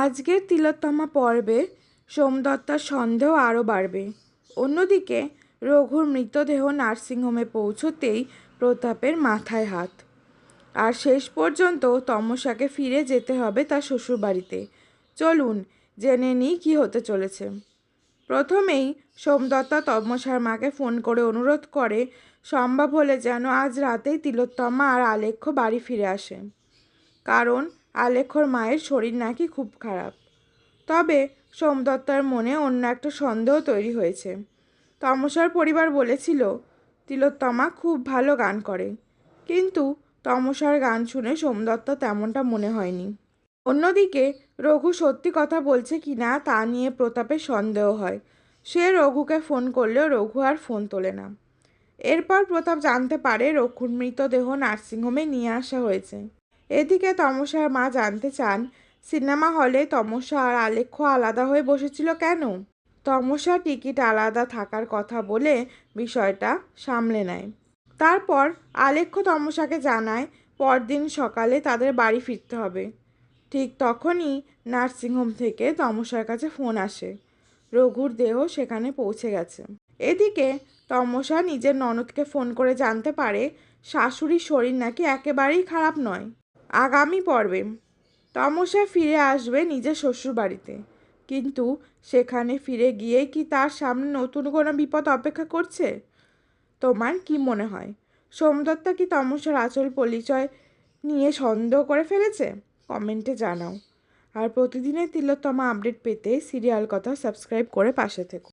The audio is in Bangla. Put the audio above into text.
আজকের তিলোত্তমা পর্বে সোমদত্তার সন্দেহ আরও বাড়বে। অন্যদিকে রঘুর মৃতদেহ নার্সিংহোমে পৌঁছতেই প্রতাপের মাথায় হাত। আর শেষ পর্যন্ত তমসাকে ফিরে যেতে হবে তার শ্বশুরবাড়িতে। চলুন জেনে নিই কী হতে চলেছে। প্রথমেই সোমদত্তা তমসার মাকে ফোন করে অনুরোধ করে সম্ভব হলে যেন আজ রাতেই তিলোত্তমা আর আলেখ্য বাড়ি ফিরে আসে, কারণ আলেখ্যর মায়ের শরীর নাকি খুব খারাপ। তবে সোমদত্তার মনে অন্য একটা সন্দেহ তৈরি হয়েছে। তমসার পরিবার বলেছিল তিলোত্তমা খুব ভালো গান করে, কিন্তু তমসার গান শুনে সোমদত্তা তেমনটা মনে হয়নি। অন্যদিকে রঘু সত্যি কথা বলছে কি না তা নিয়ে প্রতাপের সন্দেহ হয়। সে রঘুকে ফোন করলেও রঘু আর ফোন তোলে না। এরপর প্রতাপ জানতে পারে রঘুর মৃতদেহ নার্সিংহোমে নিয়ে আসা হয়েছে। এদিকে তমসার মা জানতে চান সিনেমা হলে তমসা আর আলেখ্য আলাদা হয়ে বসেছিল কেন। তমসা টিকিট আলাদা থাকার কথা বলে বিষয়টা সামলে নেয়। তারপর আলেখ্য তমসাকে জানায় পরদিন সকালে তাদের বাড়ি ফিরতে হবে। ঠিক তখনই নার্সিংহোম থেকে তমসার কাছে ফোন আসে রঘুর দেহ সেখানে পৌঁছে গেছে। এদিকে তমসা নিজের ননদকে ফোন করে জানতে পারে শাশুড়ির শরীর নাকি একেবারেই খারাপ নয়। আগামী পর্বে তমসা ফিরে আসবে নিজের শ্বশুরবাড়িতে, কিন্তু সেখানে ফিরে গিয়েই কি তার সামনে নতুন কোনো বিপদ অপেক্ষা করছে? তোমার কি মনে হয়, সোমদত্তা কি তমসার আসল পরিচয় নিয়ে সন্দেহ করে ফেলেছে? কমেন্টে জানাও। আর প্রতিদিনের তিলোত্তমা আপডেট পেতে সিরিয়াল কথা সাবস্ক্রাইব করে পাশে থেকো।